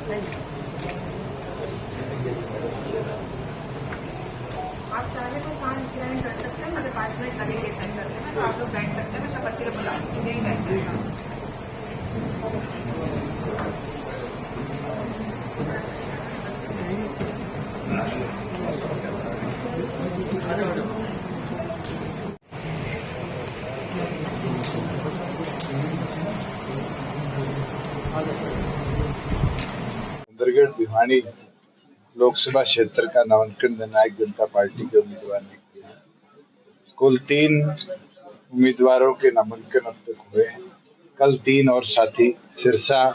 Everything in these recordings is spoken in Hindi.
आप चाहे तो स्थान ग्रहण कर सकते हैं, मुझे 5 मिनट लगेंगे चेक करने में, तो आप लोग बैठ सकते हैं। मैं शपथ के लिए बुला यही बैठ सुंदरगढ़ भिवानी लोकसभा क्षेत्र का नामांकन जननायक जनता पार्टी के उम्मीदवार ने किया। कुल 3 उम्मीदवारों के नामांकन अब तक हुए हैं। कल 3 और साथी सिरसा,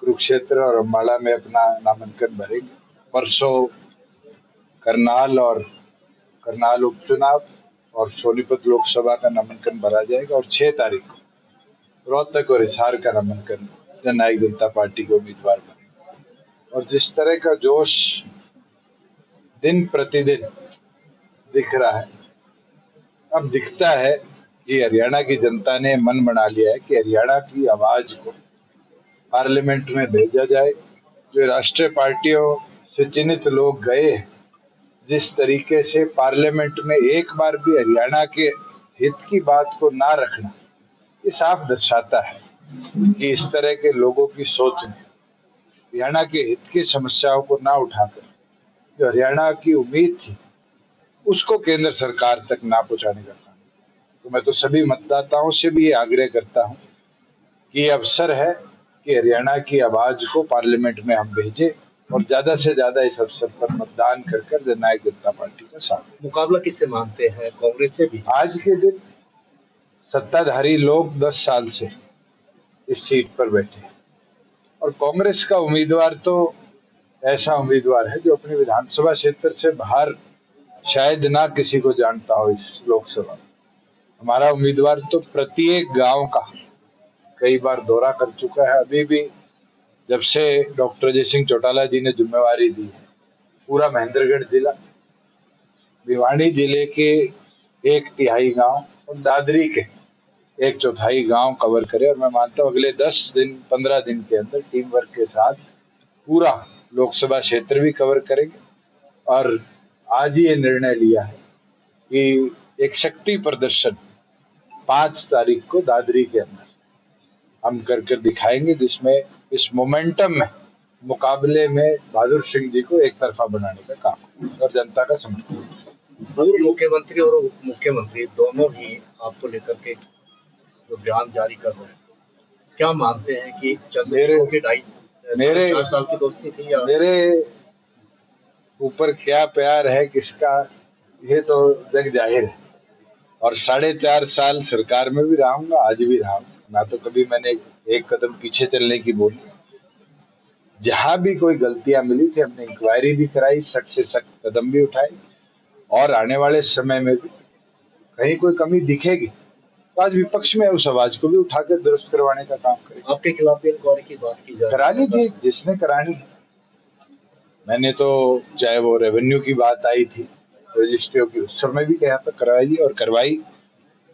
कुरुक्षेत्र और अम्बाला में अपना नामांकन भरेंगे। परसों करनाल उपचुनाव और सोनीपत लोकसभा का नामांकन भरा जाएगा और 6 तारीख को रोहतक और हिसार का नामांकन जननायक जनता पार्टी के उम्मीदवार बने। और जिस तरह का जोश दिन प्रतिदिन दिख रहा है, अब दिखता है कि हरियाणा की जनता ने मन बना लिया है कि हरियाणा की आवाज को पार्लियामेंट में भेजा जाए। जो राष्ट्रीय पार्टियों से चिन्हित लोग गए हैं, जिस तरीके से पार्लियामेंट में एक बार भी हरियाणा के हित की बात को ना रखना, ये साफ दर्शाता है कि इस तरह के लोगों की सोच में हरियाणा के हित की समस्याओं को ना उठाकर जो हरियाणा की उम्मीद थी उसको केंद्र सरकार तक ना पहुंचाने का काम। तो मैं तो सभी मतदाताओं से भी ये आग्रह करता हूं कि ये अवसर है कि हरियाणा की आवाज को पार्लियामेंट में हम भेजें और ज्यादा से ज्यादा इस अवसर पर मतदान कर जननायक जनता पार्टी का साथ। मुकाबला किससे मानते हैं? कांग्रेस से भी? आज के दिन सत्ताधारी लोग 10 साल से इस सीट पर बैठे हैं और कांग्रेस का उम्मीदवार तो ऐसा उम्मीदवार है जो अपने विधानसभा क्षेत्र से बाहर शायद ना किसी को जानता हो। इस लोकसभा में हमारा उम्मीदवार तो प्रत्येक गांव का कई बार दौरा कर चुका है। अभी भी जब से डॉक्टर अजय सिंह चौटाला जी ने जिम्मेवारी दी है, पूरा महेंद्रगढ़ जिला, भिवानी जिले के 1/3 गांव और दादरी के 1/4 गांव कवर करे। और मैं मानता हूँ अगले 10-15 दिन के अंदर टीम वर्क के साथ पूरा लोकसभा क्षेत्र भी कवर करेंगे। और आज ही ये निर्णय लिया है कि एक शक्ति प्रदर्शन 5 तारीख को दादरी के अंदर हम कर दिखाएंगे, जिसमें इस मोमेंटम में मुकाबले में बहादुर सिंह जी को एक तरफा बनाने का काम और जनता का समर्थन। पूर्व मुख्यमंत्री और उप मुख्यमंत्री दोनों ही आपको लेकर के जो बयान जारी कर रहे हैं, क्या मानते हैं कि मेरे साल की दोस्ती थी या मेरे ऊपर क्या प्यार है किसका, ये तो जग जाहिर है। और 4.5 साल सरकार में भी रहूंगा, आज भी रहूंगा ना। तो कभी मैंने एक कदम पीछे चलने की बोली। जहां भी कोई गलतियां मिली थी हमने इंक्वायरी भी कराई, सख्त से सख्त कदम भी उठाए और आने वाले समय में भी कहीं कोई कमी दिखेगी तो आज विपक्ष में उस आवाज को भी उठाकर दुरुस्त करवाने का काम करेंगे। आपके खिलाफ इंक्वायरी की बात की जाए, करा लीजिए जिसने करानी। मैंने तो चाहे वो रेवेन्यू की बात आई थी रजिस्ट्रियों की, उस समय भी कहा था करवाइए और करवाई।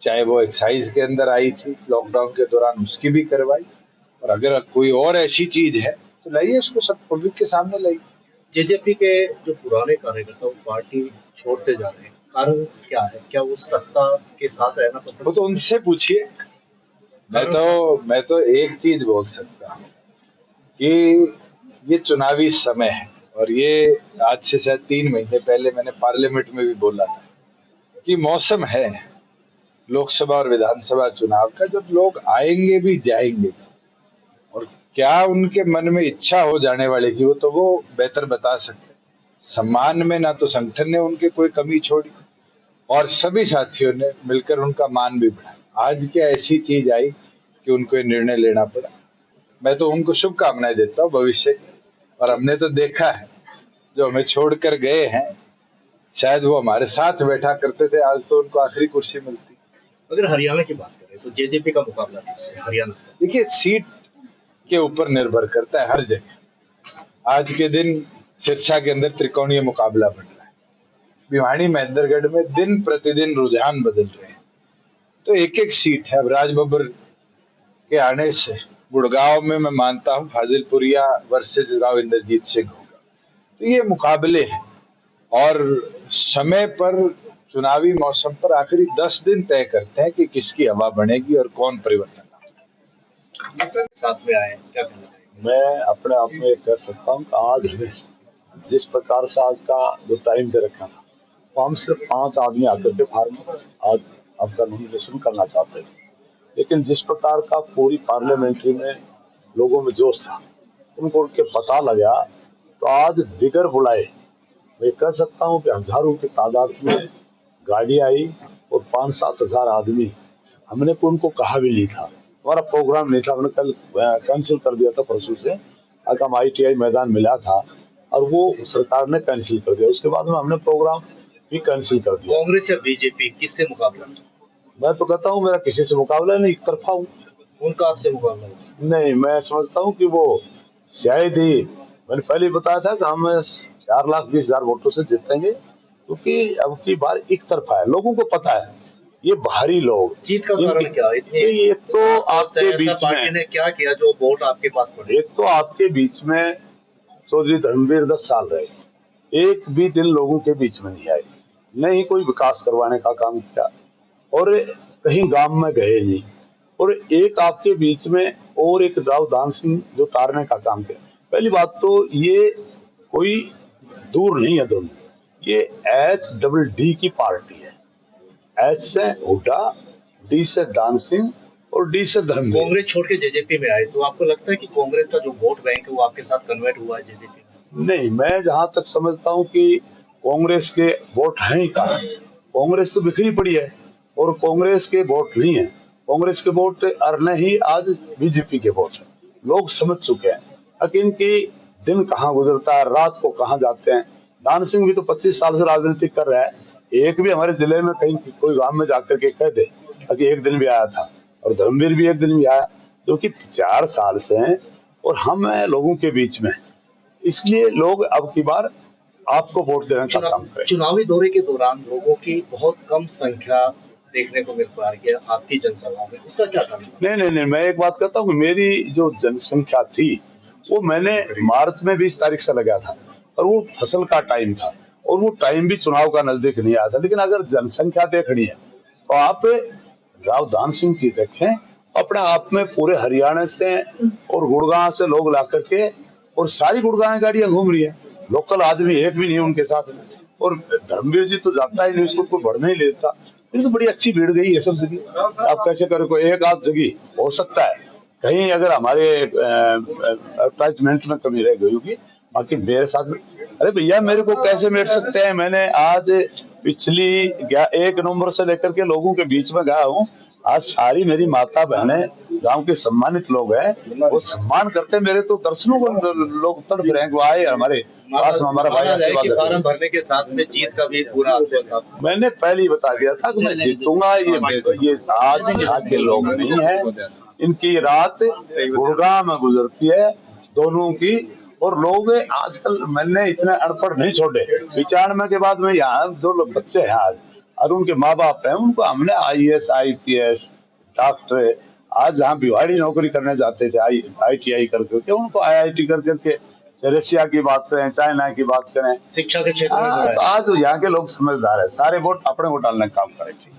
चाहे वो एक्साइज के अंदर आई थी लॉकडाउन के दौरान, उसकी भी करवाई। और अगर कोई और ऐसी चीज है तो लाइए उसको सब पब्लिक के सामने लाइए। जेजेपी के जो पुराने कार्यकर्ता वो पार्टी छोड़ते जा रहे हैं, कारण क्या है? क्या वो सत्ता के साथ रहना पसंद? वो तो उनसे पूछिए। मैं तो एक चीज बोल सकता हूँ कि ये चुनावी समय है और ये आज से शायद 3 महीने पहले मैंने पार्लियामेंट में भी बोला था कि मौसम है लोकसभा और विधानसभा चुनाव का, जब लोग आएंगे भी जाएंगे और क्या उनके मन में इच्छा हो जाने वाले की वो बेहतर बता सकते। सम्मान में ना तो संगठन ने उनके कोई कमी छोड़ी और सभी साथियों ने मिलकर उनका मान भी बढ़ाया। आज क्या ऐसी चीज आई कि उनको ये निर्णय लेना पड़ा। मैं तो उनको शुभकामनाएं देता हूँ भविष्य की। और हमने तो देखा है जो हमें छोड़कर गए हैं, शायद वो हमारे साथ बैठा करते थे, आज तो उनको आखिरी कुर्सी मिलती। अगर हरियाणा की बात करें तो जेजेपी का मुकाबला किससे? हरियाणा से? देखिए, सीट के ऊपर निर्भर करता है हर जगह। आज के दिन सिरसा के अंदर त्रिकोणीय मुकाबला बन रहा है। भिवानी महेंद्रगढ़ में दिन प्रतिदिन रुझान बदल रहे हैं। तो एक एक सीट है। अब राजबब्बर के आने से गुड़गांव में मैं मानता हूं फाजिलपुरिया वर्सेस राव इंद्रजीत सिंह होगा। तो ये मुकाबले हैं और समय पर चुनावी मौसम पर आखिरी 10 दिन तय करते हैं कि किसकी हवा बनेगी और कौन परिवर्तन लाएगा। साथ में आए, क्या कहना चाहेंगे? मैं अपने आप में कह सकता हूँ कि आज हमें जिस प्रकार से आज का जो टाइम दे रखा था, तो हम सिर्फ 5 आदमी आकर के फार्म आज आपका नॉमिनेशन करना चाहते हैं, लेकिन जिस प्रकार का पूरी पार्लियामेंट्री में लोगों में जोश था, उनको उनके पता लगा, तो आज बिगर बुलाए मैं कह सकता हूँ कि हजारों की तादाद में गाड़ी आई और 5-7 हजार आदमी, हमने तो उनको कहा भी नहीं था, हमारा प्रोग्राम नहीं था, हमने कल कैंसिल कर दिया था परसों से, अगर हम ITI मैदान मिला था और वो सरकार ने कैंसिल कर दिया, उसके बाद में हमने प्रोग्राम भी कैंसिल कर दिया। कांग्रेस या बीजेपी किससे मुकाबला? मैं तो कहता हूँ मेरा किसी से मुकाबला नहीं, एक तरफा हूँ। उनका आपसे मुकाबला है? नहीं, मैं समझता हूँ कि वो शायद ही, मैंने पहले ही बताया था कि हम 4,20,000 वोटों से जीतेंगे, क्योंकि अब की बार एक तरफा है, लोगों को पता है ये बाहरी लोग। जीत का कारण क्या? एक तो आपके बीच पार्टी में ने क्या किया जो वोट आपके पास पड़े? एक तो आपके बीच में चौधरी धर्मवीर 10 साल रहे, एक भी दिन लोगों के बीच में नहीं आए, नहीं कोई विकास करवाने का काम किया और कहीं गांव में गए नहीं, और एक आपके बीच में और एक राव दान सिंह जो तारने का काम किया। पहली बात तो ये कोई दूर नहीं है, दोनों ये HDD की पार्टी है, H से हुड्डा, D से दान सिंह और D से धर्मवीर। कांग्रेस छोड़ के जेजेपी में आए, तो आपको लगता है कि कांग्रेस का जो वोट बैंक है वो आपके साथ कन्वर्ट हुआ है जेजेपी में? नहीं, मैं जहां तक समझता हूं कि कांग्रेस के वोट हैं ही कहाँ, कांग्रेस तो बिखरी पड़ी है और कांग्रेस के वोट नहीं है, कांग्रेस के वोट अरने ही आज बीजेपी के वोट है। लोग समझ चुके हैं कि इनकी दिन कहाँ गुजरता है, रात को कहाँ जाते हैं। दान सिंह भी तो 25 साल से राजनीति कर रहा है, एक भी हमारे जिले में कहीं कोई गांव में जाकर के कह दे कि एक दिन भी आया था, और धर्मवीर भी एक दिन भी आया, क्योंकि 4 साल से हैं और हम हैं लोगों के बीच में, इसलिए लोग अब की बार आपको वोट देने का काम करें। चुनावी दौरे के दौरान लोगों की बहुत कम संख्या देखने को मिल पा रही है आपकी जनसभाओं में, उसका क्या कारण है? नहीं, मैं एक बात कहता हूँ, मेरी जो जनसंख्या थी वो मैंने मार्च में 20 तारीख से लगाया था, और वो फसल का टाइम था और वो टाइम भी चुनाव का नजदीक नहीं आया था। लेकिन अगर जनसंख्या देखनी है तो आप राव दान सिंह की देखें, अपने आप में पूरे हरियाणा से और गुड़गांव से लोग ला करके, और सारी गुड़गांव गाड़ियां घूम रही है, लोकल आदमी एक भी नहीं उनके साथ, और धर्मवीर जी तो जाता ही नहीं, उसको कोई बढ़ने नहीं लेता। ये तो बड़ी अच्छी भीड़ गई है सब जगह, आप कैसे करें, एक आध जगह हो सकता है कहीं अगर हमारे एडवर्टाइजमेंट में कमी रह गई होगी, बाकी मेरे साथ में, अरे भैया मेरे को कैसे मिट सकते हैं, मैंने आज पिछली 1 नवंबर से लेकर के लोगों के बीच में गया हूँ, आज सारी मेरी माता बहनें गांव के सम्मानित लोग हैं, वो सम्मान करते हैं, मेरे तो दर्शनों को लोग तड़प रहे हैं, वो आए हमारे पास में, हमारा भाई आशीर्वाद फार्म भरने के साथ में जीत का भी पूरा आश्वासन था। मैंने पहले ही बता दिया था कि मैं जीतूंगा, ये आज यहाँ के लोग नहीं है, इनकी रात गुड़गांव में गुजरती है दोनों की, और लोग आजकल मैंने इतने अनपढ़ नहीं छोड़े, 95 के बाद में यहाँ जो लोग बच्चे हैं आज और उनके माँ बाप हैं, उनको हमने IAS IPS डॉक्टर, आज जहाँ भिवाड़ी नौकरी करने जाते थे ITI करके, उनको IIT कर करके रशिया की बात करें, चाइना की बात करें, शिक्षा के क्षेत्र में तो आज यहाँ के लोग समझदार है, सारे वोट अपने को डालने का काम करेंगे।